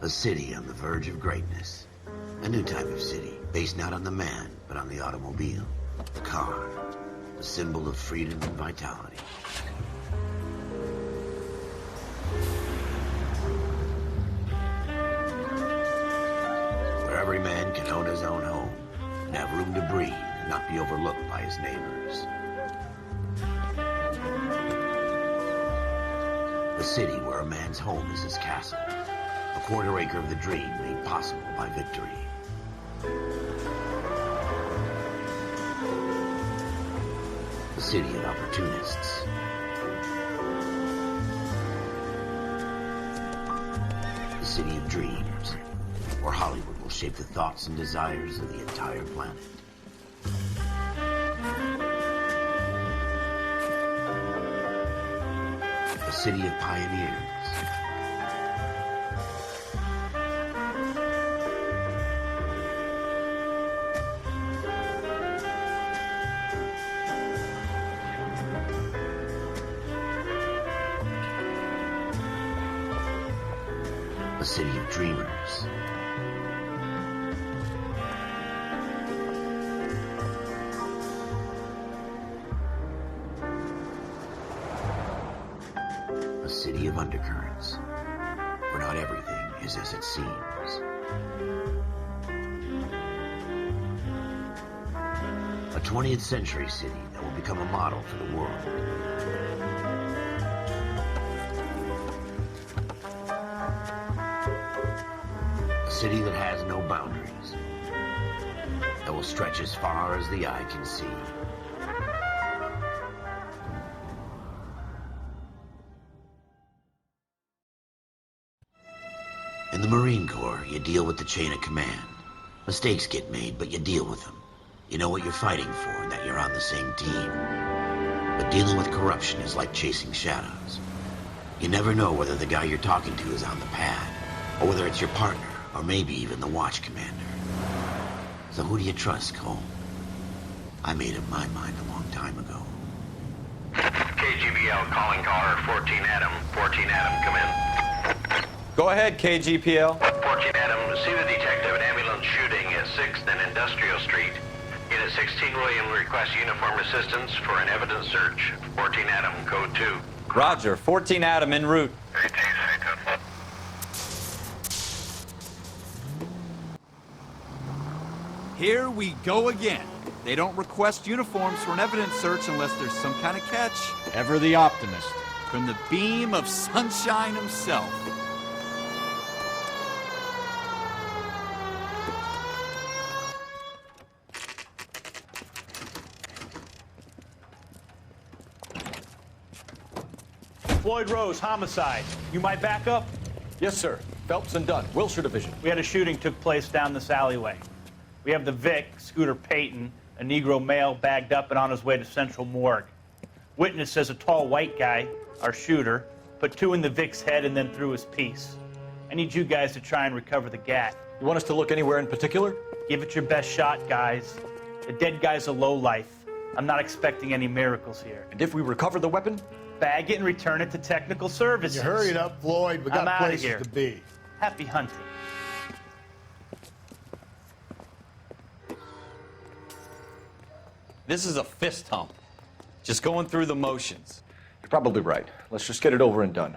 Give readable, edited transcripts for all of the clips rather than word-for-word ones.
A city on the verge of greatness. A new type of city, based not on the man, but on the automobile. The car. The symbol of freedom and vitality. Where every man can own his own home, and have room to breathe, and not be overlooked by his neighbors. A city where a man's home is his castle. A quarter acre of the dream made possible by victory. A city of opportunists. A city of dreams, where Hollywood will shape the thoughts and desires of the entire planet. A city of pioneers. A city of dreamers. A city of undercurrents, where not everything is as it seems. A 20th century city that will become a model for the world. A city that has no boundaries, that will stretch as far as the eye can see. In the Marine Corps, you deal with the chain of command. Mistakes get made, but you deal with them. You know what you're fighting for and that you're on the same team. But dealing with corruption is like chasing shadows. You never know whether the guy you're talking to is on the pad, or whether it's your partner, or maybe even the watch commander. So who do you trust, Cole? I made up my mind a long time ago. KGBL calling caller 14 Adam. 14 Adam, come in. Go ahead, KGPL. 14 Adam, see the detective at ambulance shooting at 6th and Industrial Street. Unit 16 William requests uniform assistance for an evidence search. 14 Adam, code 2. Roger, 14 Adam en route. Here we go again. They don't request uniforms for an evidence search unless there's some kind of catch. Ever the optimist. From the beam of sunshine himself. Floyd Rose, homicide. You might back up? Yes, sir. Phelps and Dunn, Wilshire Division. We had a shooting took place down this alleyway. We have the Vic, Scooter Payton, a Negro male bagged up and on his way to Central Morgue. Witness says a tall white guy, our shooter, put 2 in the Vic's head and then threw his piece. I need you guys to try and recover the gat. You want us to look anywhere in particular? Give it your best shot, guys. The dead guy's a lowlife. I'm not expecting any miracles here. And if we recover the weapon? Bag it and return it to technical services. You hurry it up, Floyd. We I'm got outta places here. to be. Happy hunting. This is a fist hump. Just going through the motions. You're probably right. Let's just get it over and done.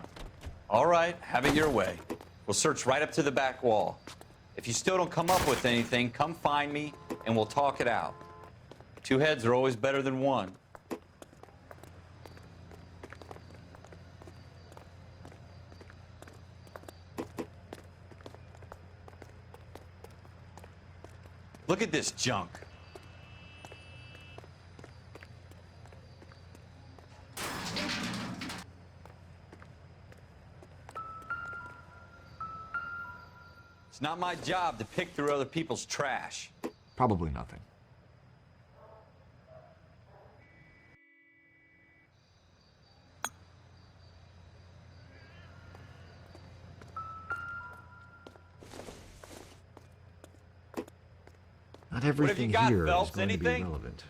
All right, have it your way. We'll search right up to the back wall. If you still don't come up with anything, come find me and we'll talk it out. 2 heads are always better than 1. Look at this junk. It's not my job to pick through other people's trash. Probably nothing. Not everything got, here Phelps? is going to be Anything? relevant.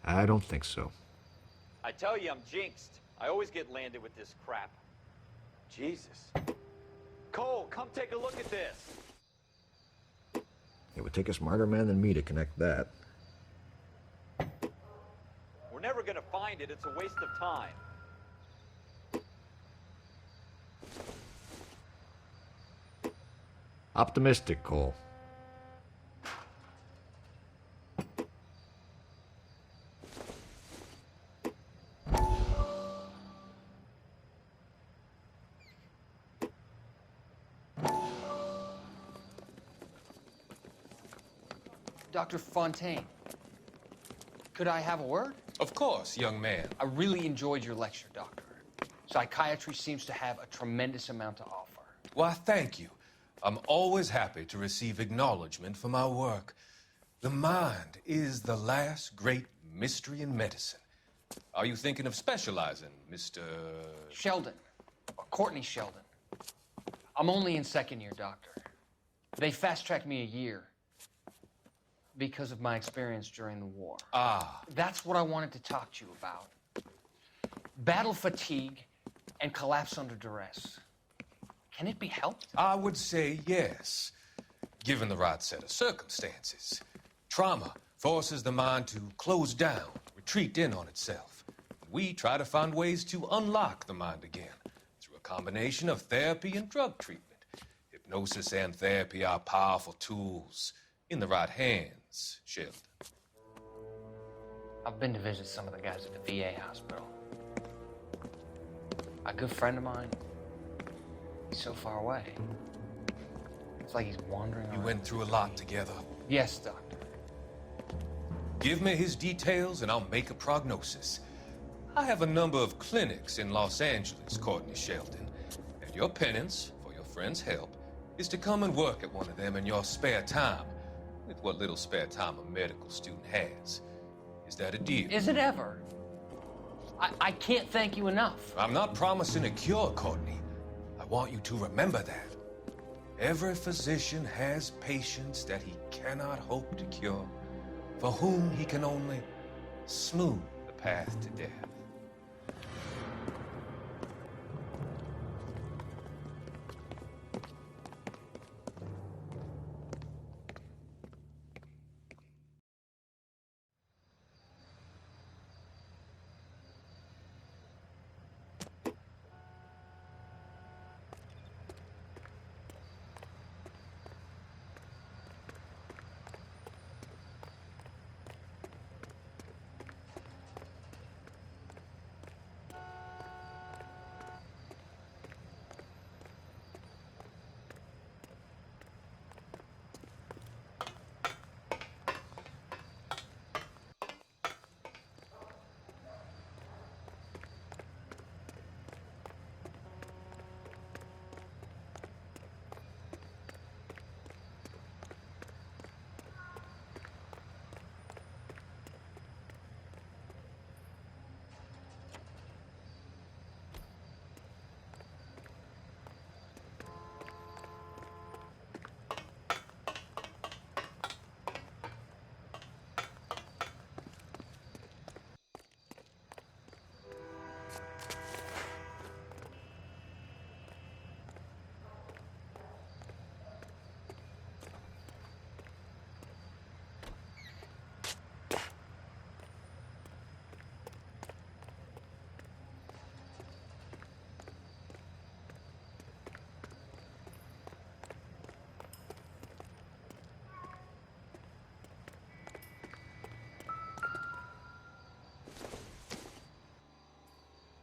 I don't think so. I tell you, I'm jinxed. I always get landed with this crap. Jesus. Cole, come take a look at this. It would take a smarter man than me to connect that. We're never gonna find it. It's a waste of time. Optimistic, Cole. Dr. Fontaine, could I have a word? Of course, young man. I really enjoyed your lecture, Doctor. Psychiatry seems to have a tremendous amount to offer. Why, thank you. I'm always happy to receive acknowledgement for my work. The mind is the last great mystery in medicine. Are you thinking of specializing, Mr. Sheldon, or Courtney Sheldon. I'm only in second year, Doctor. They fast-tracked me a year because of my experience during the war. Ah. That's what I wanted to talk to you about. Battle fatigue and collapse under duress. Can it be helped? I would say yes, given the right set of circumstances. Trauma forces the mind to close down, retreat in on itself. We try to find ways to unlock the mind again through a combination of therapy and drug treatment. Hypnosis and therapy are powerful tools in the right hands, Sheldon. I've been to visit some of the guys at the VA hospital. A good friend of mine, he's so far away. It's like he's wandering You around. went through a lot together. Yes, Doctor. Give me his details and I'll make a prognosis. I have a number of clinics in Los Angeles, Courtney Sheldon, and your penance for your friend's help is to come and work at one of them in your spare time, with what little spare time a medical student has. Is that a deal? Is it ever? I can't thank you enough. I'm not promising a cure, Courtney. I want you to remember that. Every physician has patients that he cannot hope to cure, for whom he can only smooth the path to death.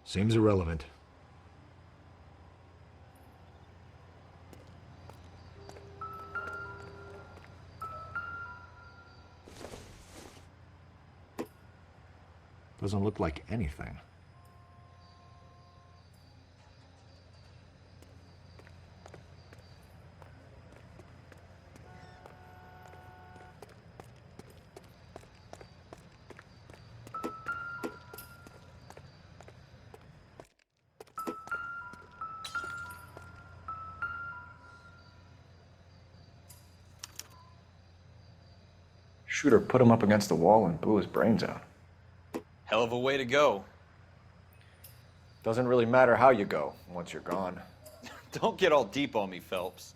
Seems irrelevant. Doesn't look like anything. Shooter put him up against the wall and blew his brains out. Hell of a way to go. Doesn't really matter how you go once you're gone. Don't get all deep on me, Phelps.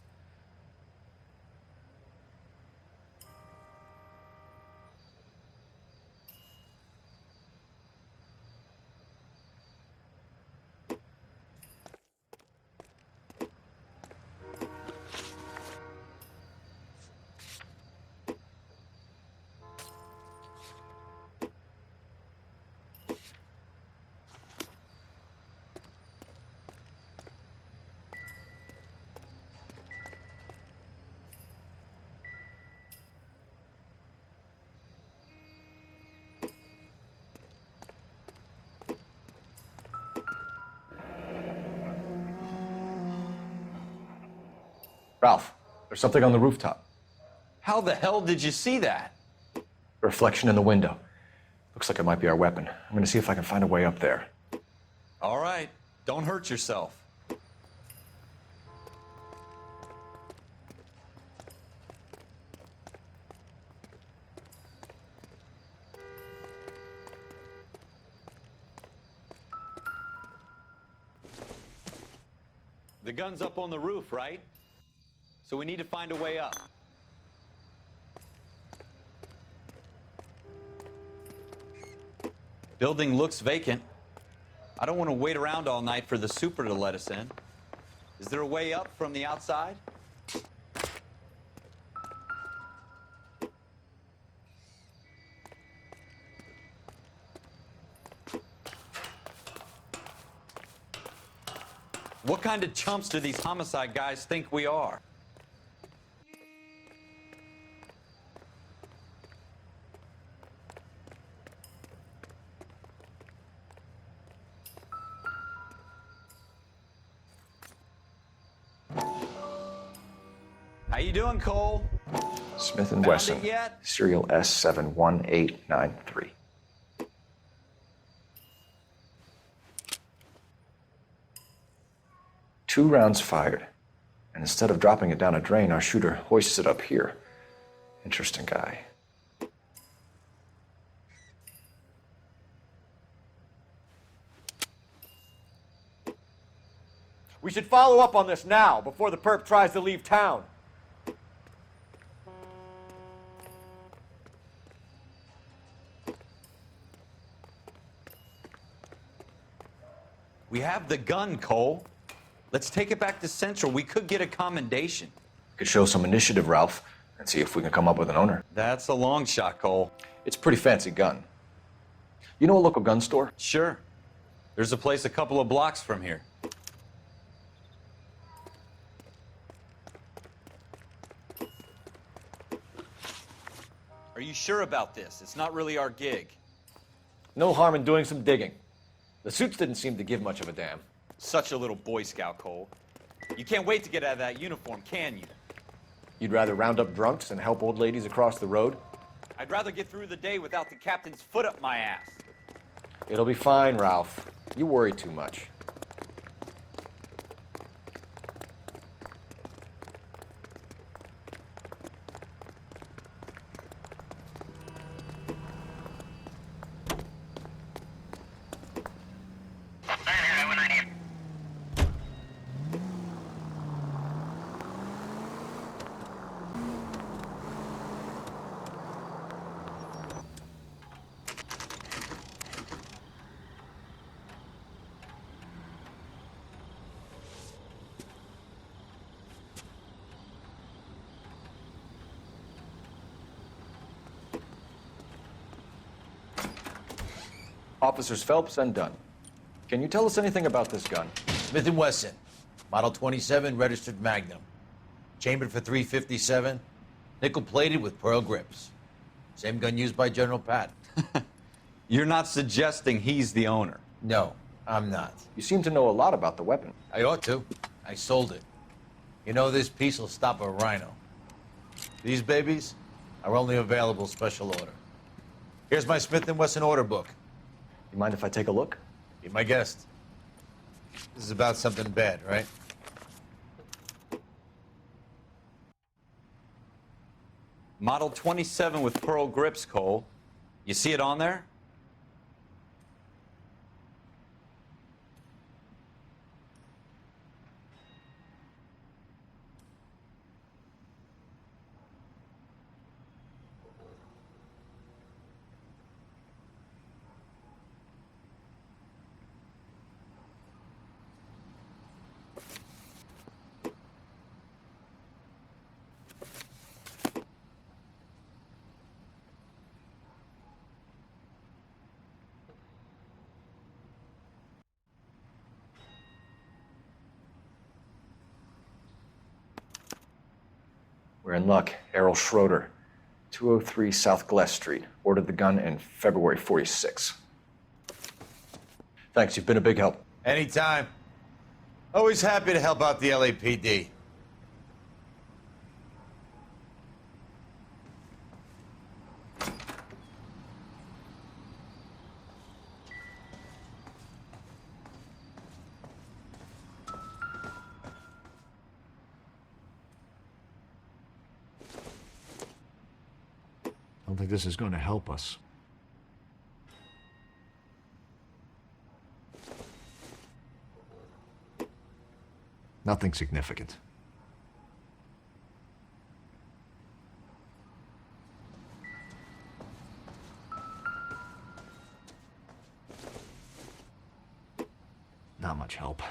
Ralph, there's something on the rooftop. How the hell did you see that? A reflection in the window. Looks like it might be our weapon. I'm gonna see if I can find a way up there. All right, don't hurt yourself. The gun's up on the roof, right? So we need to find a way up. Building looks vacant. I don't want to wait around all night for the super to let us in. Is there a way up from the outside? What kind of chumps do these homicide guys think we are? How you doing, Cole? Smith & Found Wesson, it yet? serial S71893. Two rounds fired, and instead of dropping it down a drain, our shooter hoists it up here. Interesting guy. We should follow up on this now, before the perp tries to leave town. We have the gun, Cole. Let's take it back to Central. We could get a commendation. Could show some initiative, Ralph, and see if we can come up with an owner. That's a long shot, Cole. It's a pretty fancy gun. You know a local gun store? Sure. There's a place a couple of blocks from here. Are you sure about this? It's not really our gig. No harm in doing some digging. The suits didn't seem to give much of a damn. Such a little Boy Scout, Cole. You can't wait to get out of that uniform, can you? You'd rather round up drunks and help old ladies across the road? I'd rather get through the day without the captain's foot up my ass. It'll be fine, Ralph. You worry too much. Officers Phelps and Dunn. Can you tell us anything about this gun? Smith & Wesson, Model 27, registered Magnum. Chambered for .357, nickel-plated with pearl grips. Same gun used by General Patton. You're not suggesting he's the owner? No, I'm not. You seem to know a lot about the weapon. I ought to. I sold it. You know, this piece will stop a rhino. These babies are only available special order. Here's my Smith & Wesson order book. You mind if I take a look? Be my guest. This is about something bad, right? Model 27 with pearl grips, Cole. You see it on there? We're in luck. Errol Schroeder, 203 South Glass Street. Ordered the gun in February 46. Thanks, you've been a big help. Anytime. Always happy to help out the LAPD. I don't think this is going to help us. Nothing significant. Not much help.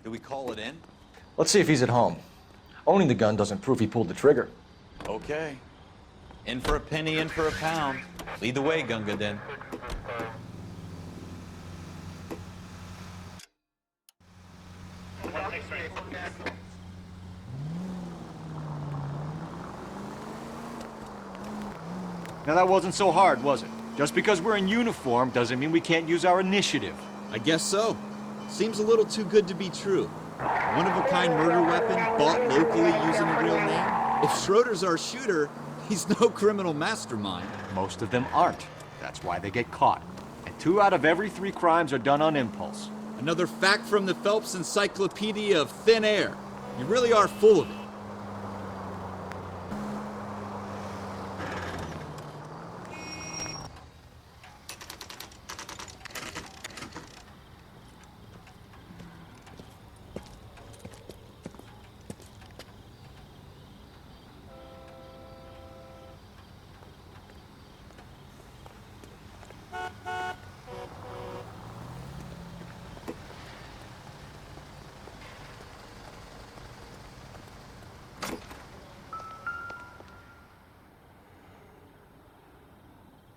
Do we call it in? Let's see if he's at home. Owning the gun doesn't prove he pulled the trigger. Okay. In for a penny, in for a pound. Lead the way, Gunga Din. Now that wasn't so hard, was it? Just because we're in uniform doesn't mean we can't use our initiative. I guess so. Seems a little too good to be true. One-of-a-kind murder weapon bought locally using a real name? If Schroeder's our shooter, he's no criminal mastermind. Most of them aren't. That's why they get caught. And 2 out of every 3 crimes are done on impulse. Another fact from the Phelps Encyclopedia of Thin Air. You really are full of it.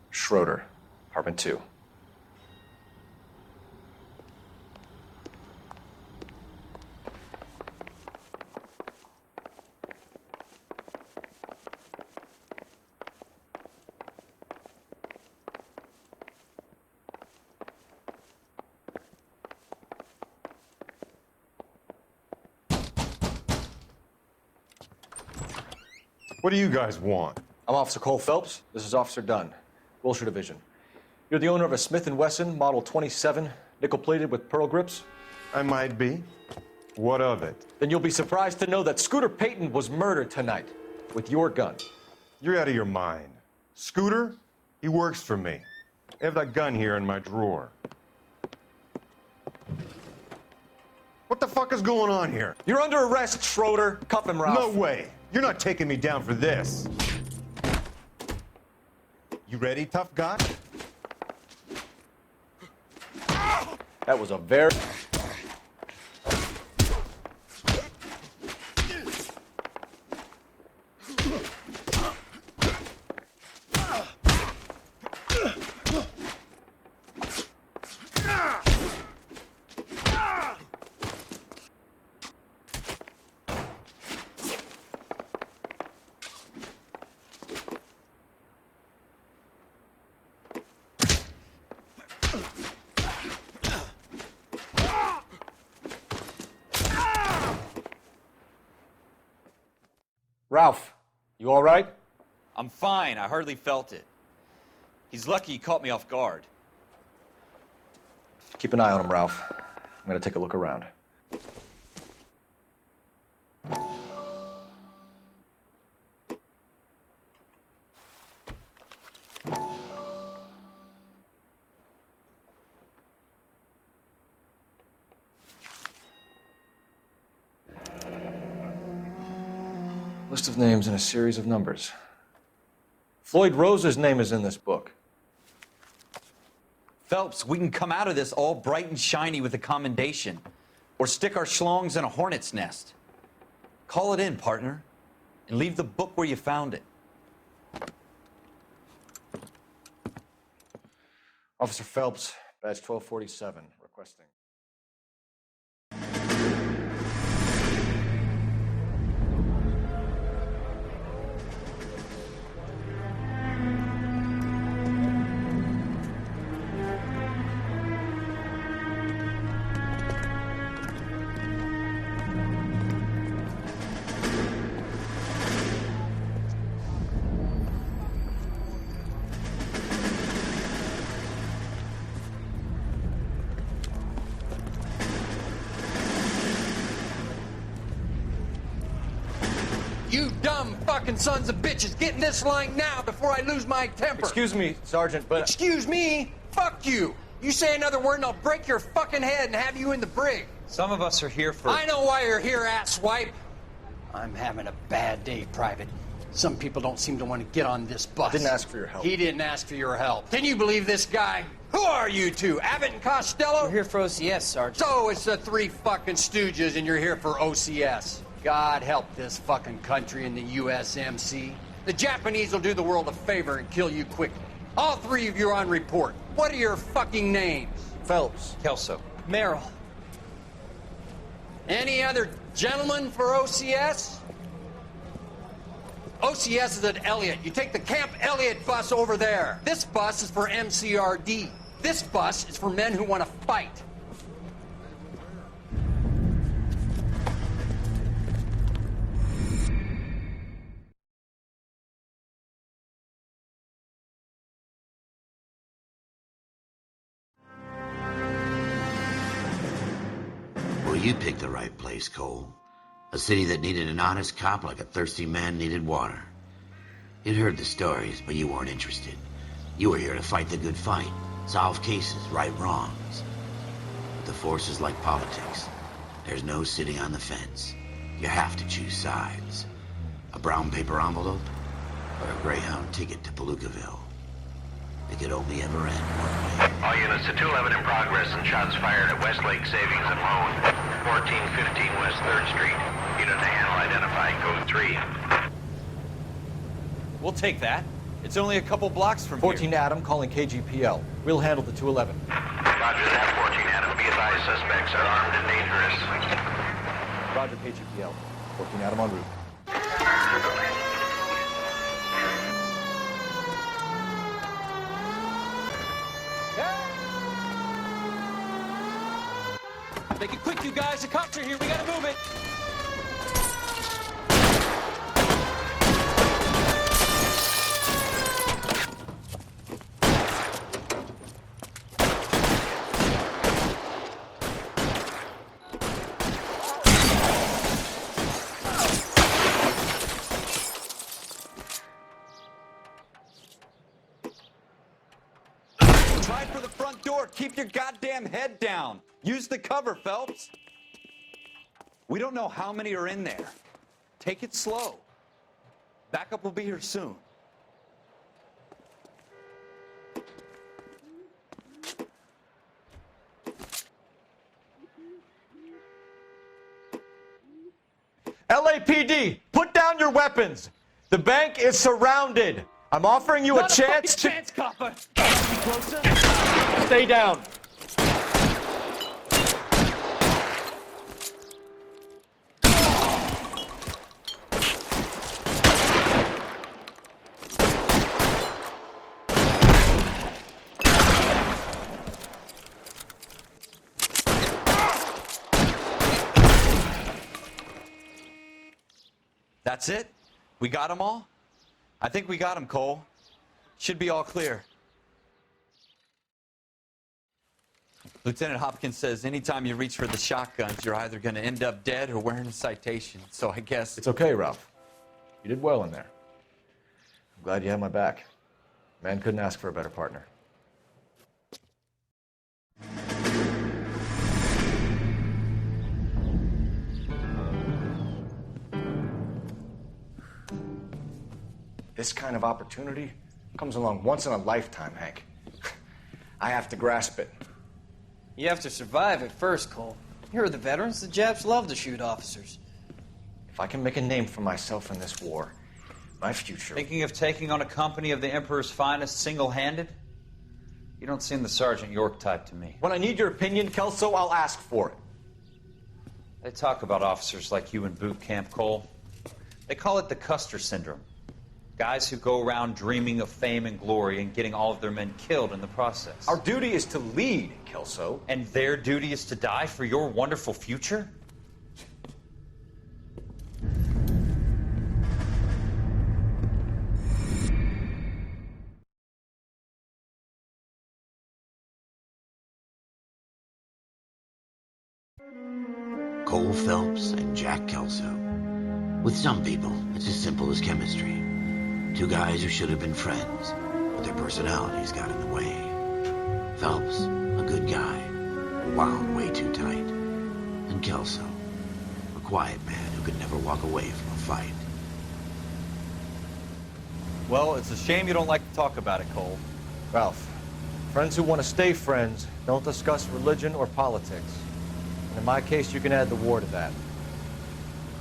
Schroeder, apartment 2. What do you guys want? I'm Officer Cole Phelps. This is Officer Dunn, Wilshire Division. You're the owner of a Smith & Wesson Model 27, nickel-plated with pearl grips? I might be. What of it? Then you'll be surprised to know that Scooter Payton was murdered tonight with your gun. You're out of your mind. Scooter? He works for me. I have that gun here in my drawer. What the fuck is going on here? You're under arrest, Schroeder. Cuff him, Ralph. No way. You're not taking me down for this. You ready, tough guy? That was a very... Ralph, you all right? I'm fine. I hardly felt it. He's lucky he caught me off guard. Keep an eye on him, Ralph. I'm gonna take a look around. List of names and a series of numbers. Floyd Rose's name is in this book. Phelps, we can come out of this all bright and shiny with a commendation, or stick our schlongs in a hornet's nest. Call it in, partner, and leave the book where you found it. Officer Phelps, badge 1247, requesting. You dumb fucking sons of bitches, get in this line now before I lose my temper. Excuse me, Sergeant, but... Excuse me? Fuck you. You say another word and I'll break your fucking head and have you in the brig. Some of us are here for... I know why you're here, asswipe. I'm having a bad day, Private. Some people don't seem to want to get on this bus. Didn't ask for your help. He didn't ask for your help. Can you believe this guy? Who are you two? Abbott and Costello? We're here for OCS, Sergeant. So it's the three fucking stooges and you're here for OCS. God help this fucking country and the USMC. The Japanese will do the world a favor and kill you quickly. All three of you are on report. What are your fucking names? Phelps. Kelso. Merrill. Any other gentlemen for OCS? OCS is at Elliott. You take the Camp Elliott bus over there. This bus is for MCRD. This bus is for men who want to fight. Well, you picked the right place, Cole. A city that needed an honest cop like a thirsty man needed water. You'd heard the stories, but you weren't interested. You were here to fight the good fight, solve cases, right wrongs. But the force is like politics. There's no sitting on the fence. You have to choose sides. A brown paper envelope, or a Greyhound ticket to Palookaville. It could only ever end one way. All units to 211 in progress and shots fired at Westlake Savings and Loan, 1415 West 3rd Street. Unit to handle identifying code 3. We'll take that. It's only a couple blocks from 14 here. Adam calling KGPL. We'll handle the 211. Roger that, 14 Adam. Be advised, suspects are armed and dangerous. Roger, KGPL. 14 Adam en route. Make it quick, you guys. The cops are here. We gotta move it. Try for the front door. Keep your goddamn head down. Use the cover, Phelps. We don't know how many are in there. Take it slow. Backup will be here soon. LAPD, put down your weapons. The bank is surrounded. I'm offering you a chance to... chance, copper. Closer. Stay down. That's it? We got them all? I think we got them, Cole. Should be all clear. Lieutenant Hopkins says anytime you reach for the shotguns, you're either going to end up dead or wearing a citation. So I guess... It's okay, Ralph. You did well in there. I'm glad you had my back. Man couldn't ask for a better partner. This kind of opportunity comes along once in a lifetime, Hank. I have to grasp it. You have to survive at first, Cole. Here are the veterans. The Japs love to shoot officers. If I can make a name for myself in this war, my future... Thinking of taking on a company of the Emperor's finest single-handed? You don't seem the Sergeant York type to me. When I need your opinion, Kelso, I'll ask for it. They talk about officers like you in boot camp, Cole. They call it the Custer syndrome. Guys who go around dreaming of fame and glory and getting all of their men killed in the process. Our duty is to lead, Kelso. And their duty is to die for your wonderful future? Cole Phelps and Jack Kelso. With some people, it's as simple as chemistry. Two guys who should have been friends, but their personalities got in the way. Phelps, a good guy, wound way too tight. And Kelso, a quiet man who could never walk away from a fight. Well, it's a shame you don't like to talk about it, Cole. Ralph, friends who want to stay friends don't discuss religion or politics. And in my case, you can add the war to that.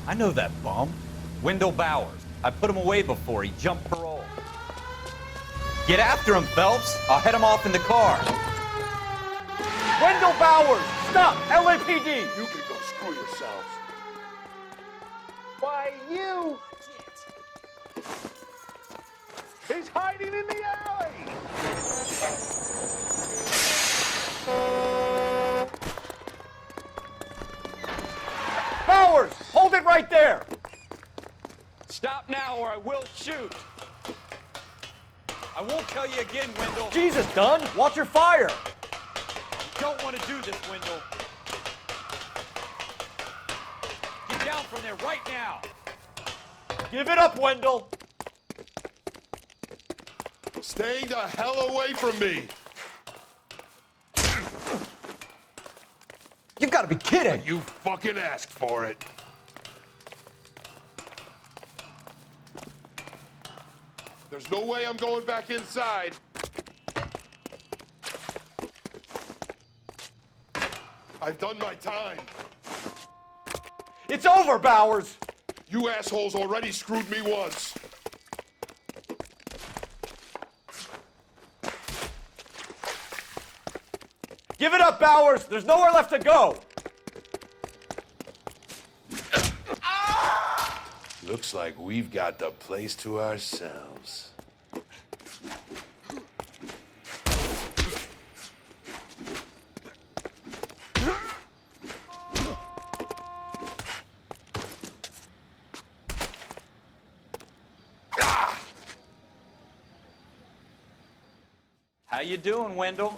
I know that bum. Wendell Bowers. I put him away before. He jumped parole. Get after him, Phelps. I'll head him off in the car. Wendell Bowers! Stop! LAPD! You can go screw yourselves. Why, you... He's hiding in the alley! Bowers! Hold it right there! Stop now or I will shoot. I won't tell you again, Wendell. Jesus, Dunn! Watch your fire! You don't want to do this, Wendell. Get down from there right now. Give it up, Wendell! Stay the hell away from me! You've got to be kidding! You fucking asked for it. There's no way I'm going back inside. I've done my time. It's over, Bowers! You assholes already screwed me once. Give it up, Bowers! There's nowhere left to go! Looks like we've got the place to ourselves. How you doing, Wendell?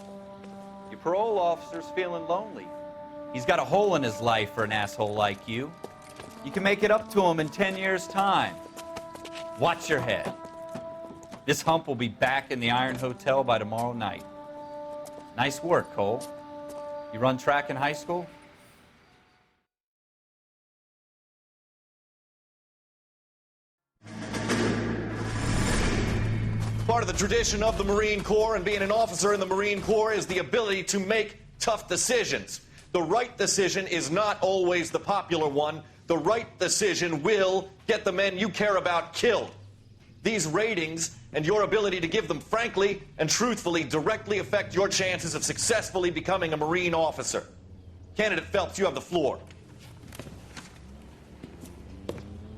Your parole officer's feeling lonely. He's got a hole in his life for an asshole like you. You can make it up to him in 10 years' time. Watch your head. This hump will be back in the Iron Hotel by tomorrow night. Nice work, Cole. You run track in high school? Part of the tradition of the Marine Corps and being an officer in the Marine Corps is the ability to make tough decisions. The right decision is not always the popular one. The right decision will get the men you care about killed. These ratings and your ability to give them frankly and truthfully directly affect your chances of successfully becoming a Marine officer. Candidate Phelps, you have the floor.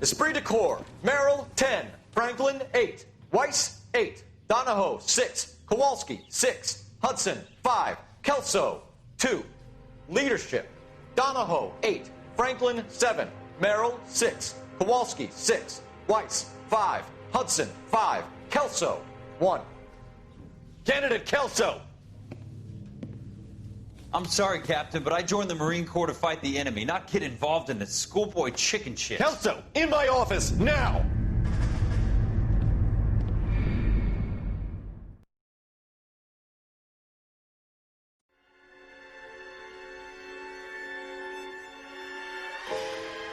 Esprit de Corps, Merrill, 10. Franklin, 8. Weiss, 8. Donahoe, 6. Kowalski, 6. Hudson, 5. Kelso, 2. Leadership, Donahoe, 8. Franklin, 7. Merrill, 6. Kowalski, 6. Weiss, 5. Hudson, 5. Kelso, 1. Candidate Kelso. I'm sorry, Captain, but I joined the Marine Corps to fight the enemy, not get involved in this schoolboy chicken shit. Kelso, in my office, now!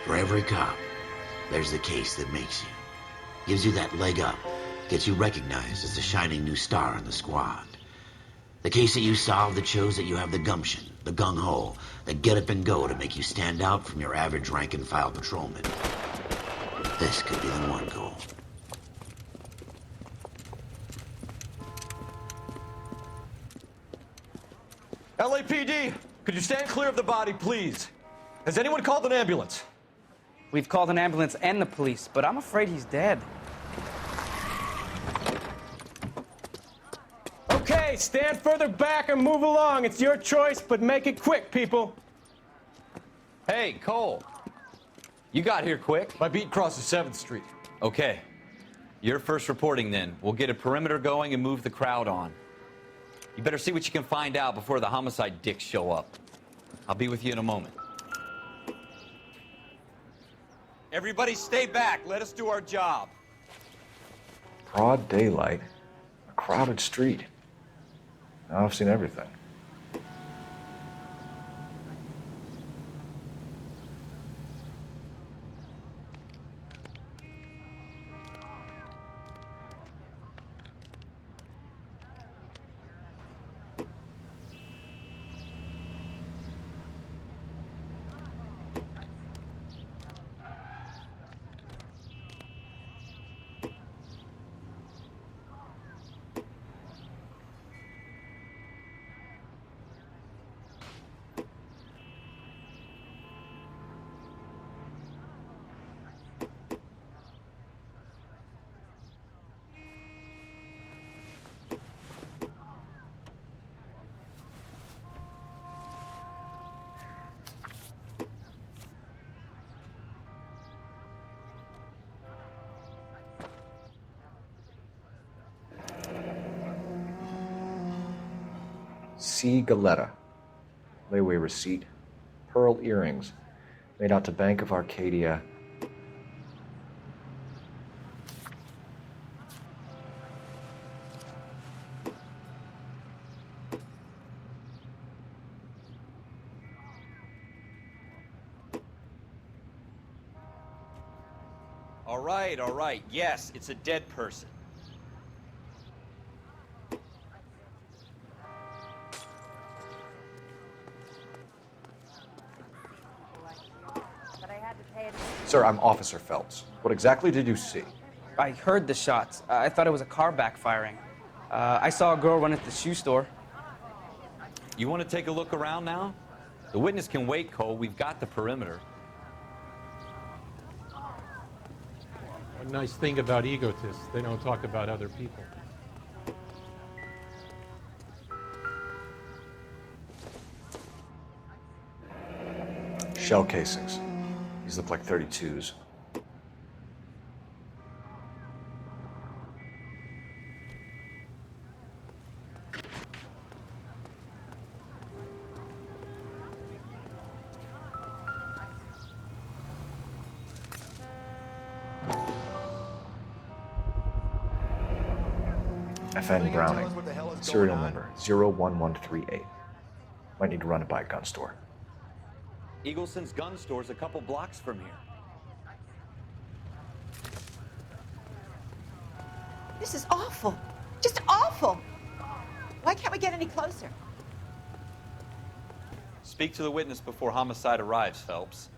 For every cop, there's the case that makes you. Gives you that leg up gets you recognized as the shining new star in the squad. The case that you solved that shows that you have the gumption, the gung-ho, the get up and go to make you stand out from your average rank-and-file patrolman. This could be the one goal. LAPD, could you stand clear of the body, please? Has anyone called an ambulance? We've called an ambulance and the police, but I'm afraid he's dead. Okay, stand further back and move along. It's your choice, but make it quick, people. Hey, Cole. You got here quick. My beat crosses 7th Street. Okay. You're first reporting then. We'll get a perimeter going and move the crowd on. You better see what you can find out before the homicide dicks show up. I'll be with you in a moment. Everybody stay back. Let us do our job. Broad daylight, a crowded street. Now I've seen everything. C. Galetta. Layaway receipt. Pearl earrings. Made out to Bank of Arcadia. All right. Yes, it's a dead person. Sir, I'm Officer Phelps. What exactly did you see? I heard the shots. I thought it was a car backfiring. I saw a girl run at the shoe store. You want to take a look around now? The witness can wait, Cole. We've got the perimeter. One nice thing about egotists, they don't talk about other people. Shell casings. These look like 32s. FN Browning. Serial number 01138. Might need to run it by a gun store. Eagleson's gun store's a couple blocks from here. This is awful. Just awful. Why can't we get any closer? Speak to the witness before homicide arrives, Phelps.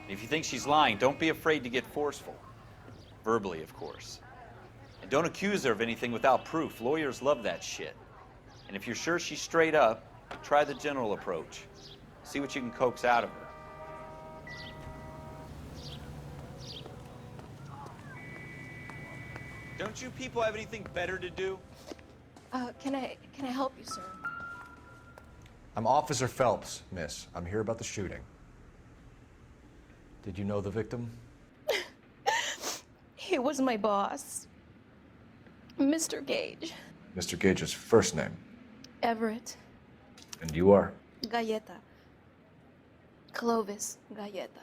And if you think she's lying, don't be afraid to get forceful. Verbally, of course. And don't accuse her of anything without proof. Lawyers love that shit. And if you're sure she's straight up, try the general approach. See what you can coax out of her. Don't you people have anything better to do? Can I help you, sir? I'm Officer Phelps, miss. I'm here about the shooting. Did you know the victim? He was my boss, Mr. Gage. Mr. Gage's first name. Everett. And you are? Galleta. Clovis Galleta.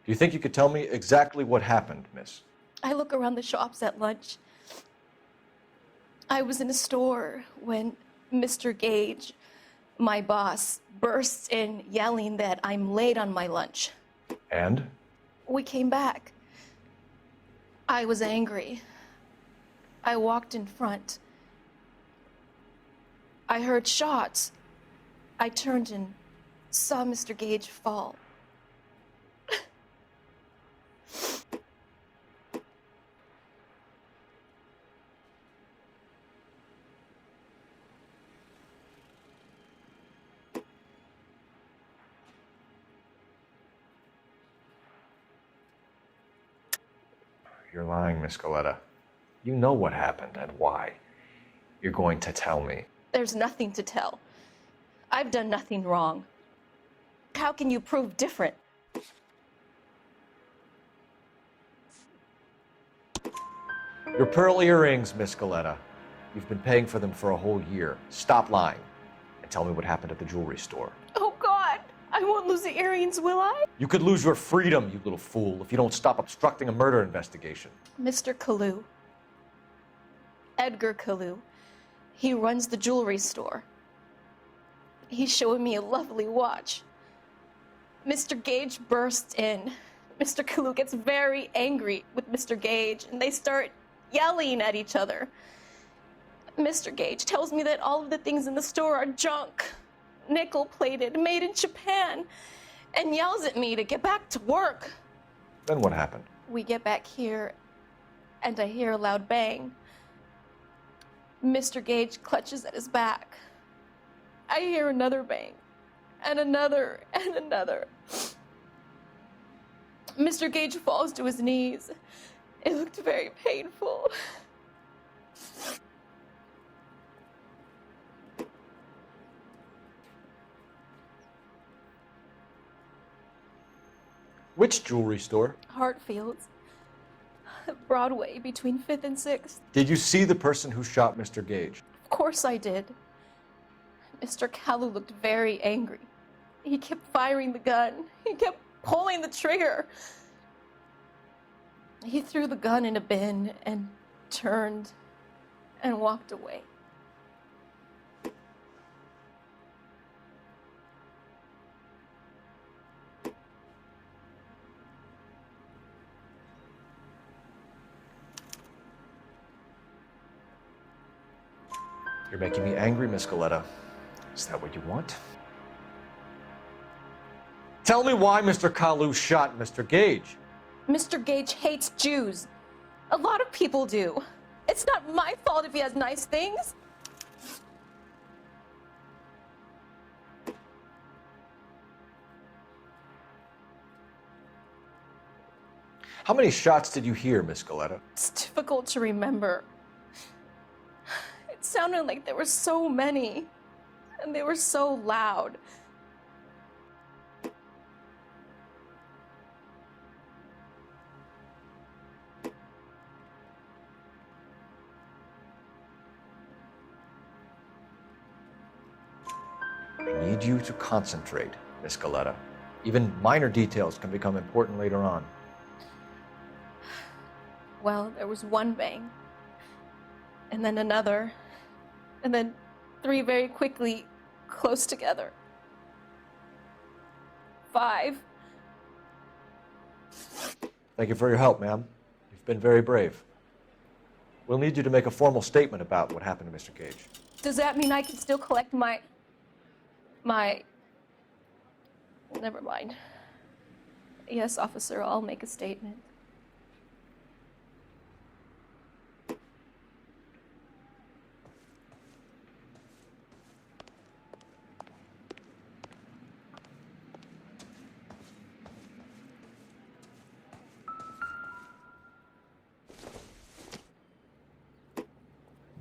Do you think you could tell me exactly what happened, miss? I look around the shops at lunch. I was in a store when Mr. Gage, my boss, bursts in yelling that I'm late on my lunch. And? We came back. I was angry. I walked in front. I heard shots. I turned and saw Mr. Gage fall. You're lying, Miss Coletta. You know what happened and why. You're going to tell me. There's nothing to tell. I've done nothing wrong. How can you prove different? Your pearl earrings, Miss Coletta. You've been paying for them for a whole year. Stop lying and tell me what happened at the jewelry store. Oh, God! I won't lose the earrings, will I? You could lose your freedom, you little fool, if you don't stop obstructing a murder investigation. Mr. Kalu. Edgar Kalu. He runs the jewelry store. He's showing me a lovely watch. Mr. Gage bursts in. Mr. Kalu gets very angry with Mr. Gage, and they start yelling at each other. Mr. Gage tells me that all of the things in the store are junk, nickel-plated, made in Japan, and yells at me to get back to work. Then what happened? We get back here, and I hear a loud bang. Mr. Gage clutches at his back. I hear another bang, and another, and another. Mr. Gage falls to his knees. It looked very painful. Which jewelry store? Hartfield's. Broadway, between 5th and 6th. Did you see the person who shot Mr. Gage? Of course I did. Mr. Kalu looked very angry. He kept firing the gun. He kept pulling the trigger. He threw the gun in a bin and turned and walked away. You're making me angry, Miss Coletta. Is that what you want? Tell me why Mr. Kalu shot Mr. Gage. Mr. Gage hates Jews. A lot of people do. It's not my fault if he has nice things. How many shots did you hear, Miss Coletta? It's difficult to remember. It sounded like there were so many, and they were so loud. I need you to concentrate, Miss Coletta. Even minor details can become important later on. Well, there was one bang, and then another, and then 3 very quickly, close together. 5. Thank you for your help, ma'am. You've been very brave. We'll need you to make a formal statement about what happened to Mr. Gage. Does that mean I can still collect my... Never mind. Yes, officer, I'll make a statement.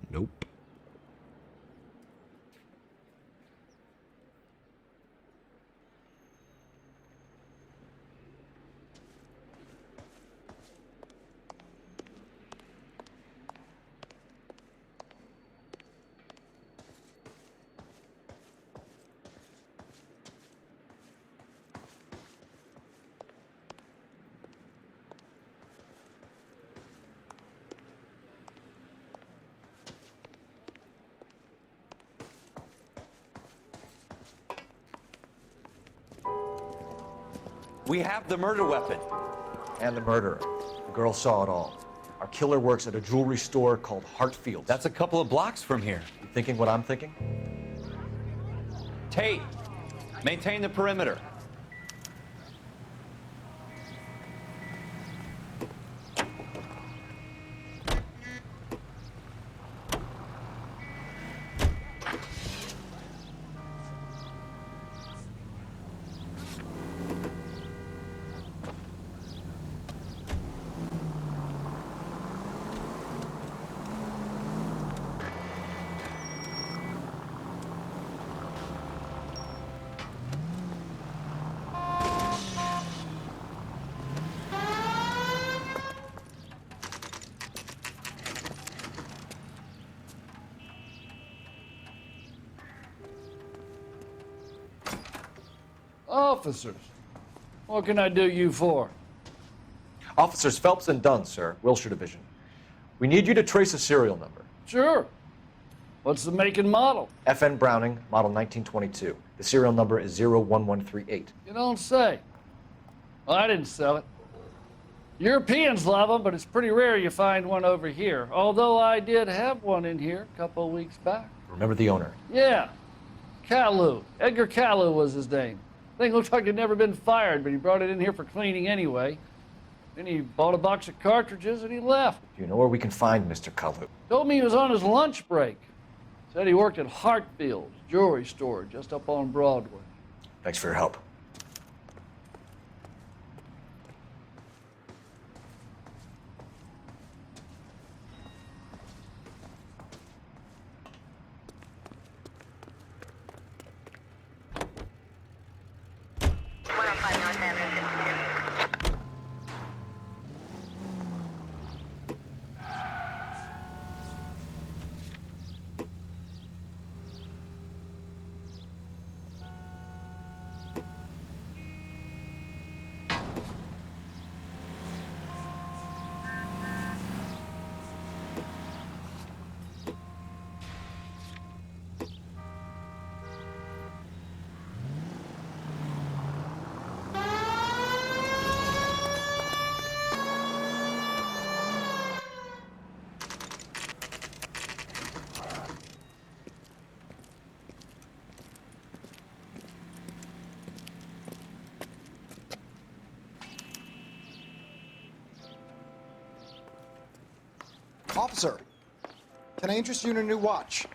Nope. We have the murder weapon. And the murderer. The girl saw it all. Our killer works at a jewelry store called Hartfield's. That's a couple of blocks from here. You thinking what I'm thinking? Tate, maintain the perimeter. Officers, what can I do you for? Officers Phelps and Dunn, sir, Wilshire Division. We need you to trace a serial number. Sure. What's the make and model? FN Browning, model 1922. The serial number is 01138. You don't say. Well, I didn't sell it. Europeans love them, but it's pretty rare you find one over here. Although I did have one in here a couple of weeks back. Remember the owner? Yeah. Kalu. Edgar Kalu was his name. Thing looked like he'd never been fired, but he brought it in here for cleaning anyway. Then he bought a box of cartridges and he left. Do you know where we can find Mr. Kalu? Told me he was on his lunch break. Said he worked at Hartfield's jewelry store just up on Broadway. Thanks for your help. Officer, can I interest you in a new watch?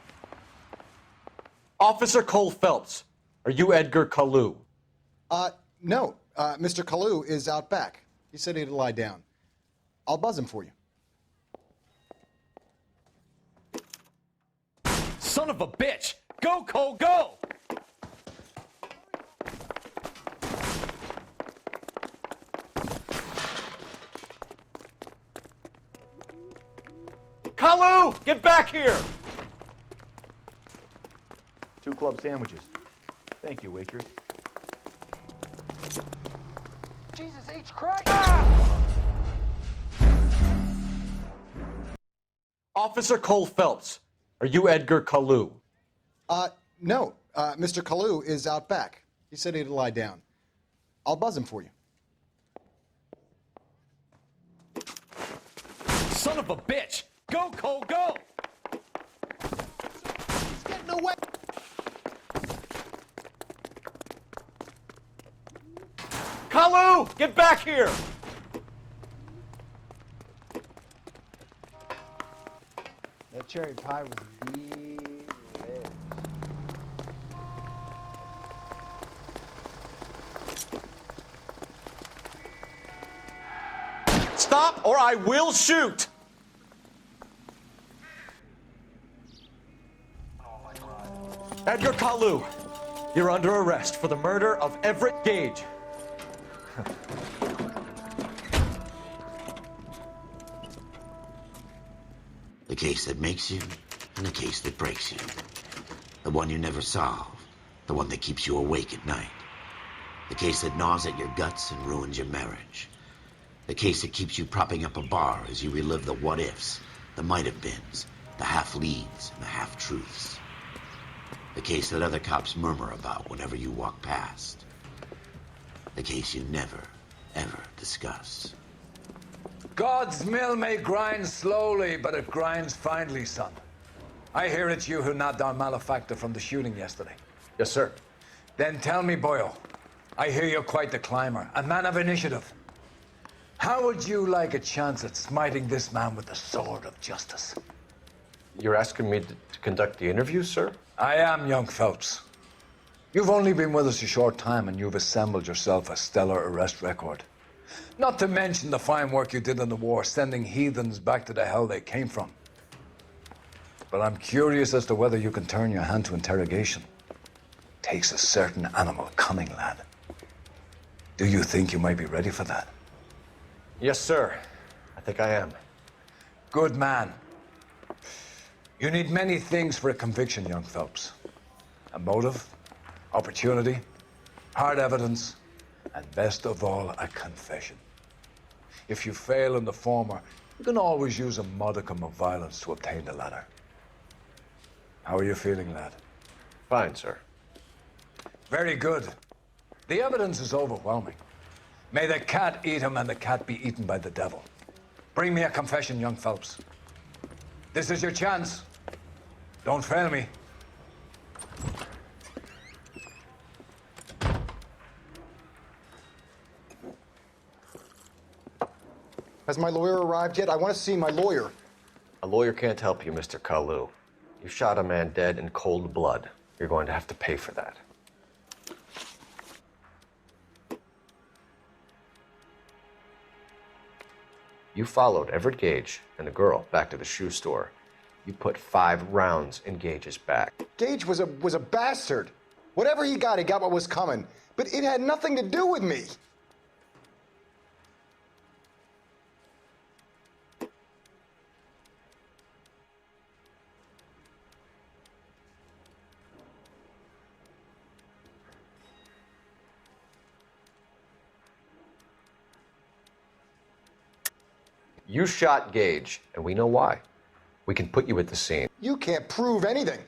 Officer Cole Phelps, are you Edgar Kalu? No. Mr. Kalu is out back. He said he'd lie down. I'll buzz him for you. Son of a bitch! Go, Cole, go! Kalu, get back here! 2 club sandwiches. Thank you, waitress. Jesus H. Christ! Officer Cole Phelps, are you Edgar Kalu? No. Mr. Kalu is out back. He said he'd lie down. I'll buzz him for you. Son of a bitch! Go, Cole, go! He's getting away! Kalu, get back here! That cherry pie was delicious. Stop or I will shoot! Edgar Kalu, you're under arrest for the murder of Everett Gage. The case that makes you and the case that breaks you. The one you never solve. The one that keeps you awake at night. The case that gnaws at your guts and ruins your marriage. The case that keeps you propping up a bar as you relive the what-ifs, the might-have-beens, the half-leads, and the half-truths. The case that other cops murmur about whenever you walk past. The case you never, ever discuss. God's mill may grind slowly, but it grinds finely, son. I hear it's you who nabbed our malefactor from the shooting yesterday. Yes, sir. Then tell me, Boyle, I hear you're quite the climber, a man of initiative. How would you like a chance at smiting this man with the sword of justice? You're asking me to conduct the interview, sir? I am, young Phelps. You've only been with us a short time and you've assembled yourself a stellar arrest record. Not to mention the fine work you did in the war, sending heathens back to the hell they came from. But I'm curious as to whether you can turn your hand to interrogation. Takes a certain animal cunning, lad. Do you think you might be ready for that? Yes, sir. I think I am. Good man. You need many things for a conviction, young Phelps. A motive, opportunity, hard evidence, and best of all, a confession. If you fail in the former, you can always use a modicum of violence to obtain the latter. How are you feeling, lad? Fine, sir. Very good. The evidence is overwhelming. May the cat eat him and the cat be eaten by the devil. Bring me a confession, young Phelps. This is your chance. Don't fail me. Has my lawyer arrived yet? I want to see my lawyer. A lawyer can't help you, Mr. Kalu. You shot a man dead in cold blood. You're going to have to pay for that. You followed Everett Gage and the girl back to the shoe store. You put 5 rounds in Gage's back. Gage was a bastard. Whatever he got what was coming. But it had nothing to do with me. You shot Gage, and we know why. We can put you at the scene. You can't prove anything.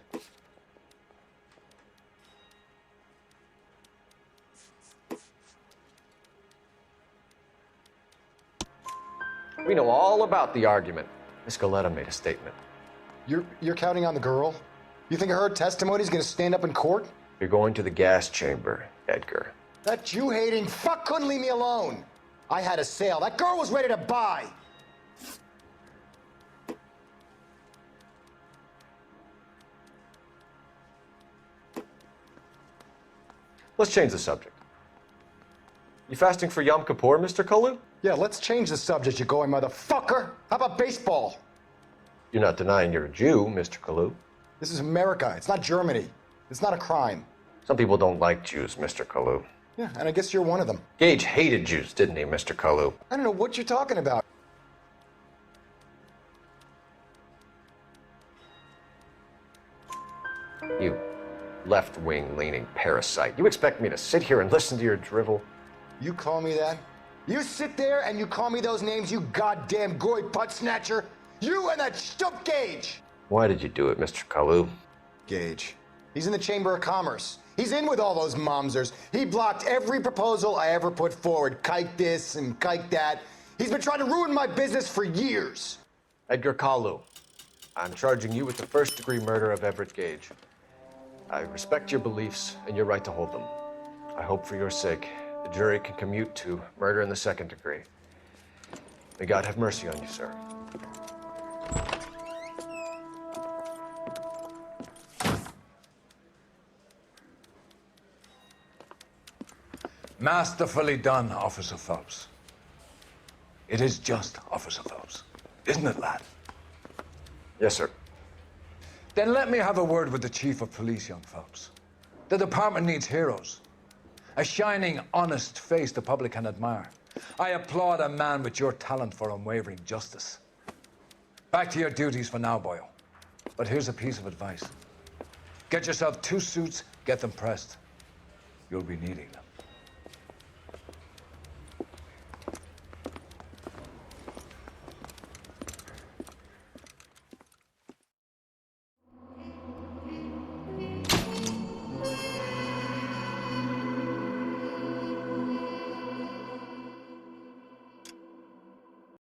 We know all about the argument. Miss Galetta made a statement. You're counting on the girl? You think her testimony is going to stand up in court? You're going to the gas chamber, Edgar. That Jew-hating fuck couldn't leave me alone. I had a sale. That girl was ready to buy. Let's change the subject. You fasting for Yom Kippur, Mr. Kalu? Yeah, let's change the subject, you going motherfucker. How about baseball? You're not denying you're a Jew, Mr. Kalu. This is America. It's not Germany. It's not a crime. Some people don't like Jews, Mr. Kalu. Yeah, and I guess you're one of them. Gage hated Jews, didn't he, Mr. Kalu? I don't know what you're talking about. You left-wing leaning parasite. You expect me to sit here and listen to your drivel? You call me that? You sit there and you call me those names, you goddamn goy putt snatcher? You and that stump Gage! Why did you do it, Mr. Kalu? Gage. He's in the Chamber of Commerce. He's in with all those momsers. He blocked every proposal I ever put forward. Kike this and kike that. He's been trying to ruin my business for years. Edgar Kalu, I'm charging you with the first-degree murder of Everett Gage. I respect your beliefs and your right to hold them. I hope for your sake the jury can commute to murder in the second degree. May God have mercy on you, sir. Masterfully done, Officer Phelps. It is just, Officer Phelps. Isn't it, lad? Yes, sir. Then let me have a word with the Chief of Police, young Phelps. The department needs heroes. A shining, honest face the public can admire. I applaud a man with your talent for unwavering justice. Back to your duties for now, Boyle. But here's a piece of advice. Get yourself 2 suits, get them pressed. You'll be needing them.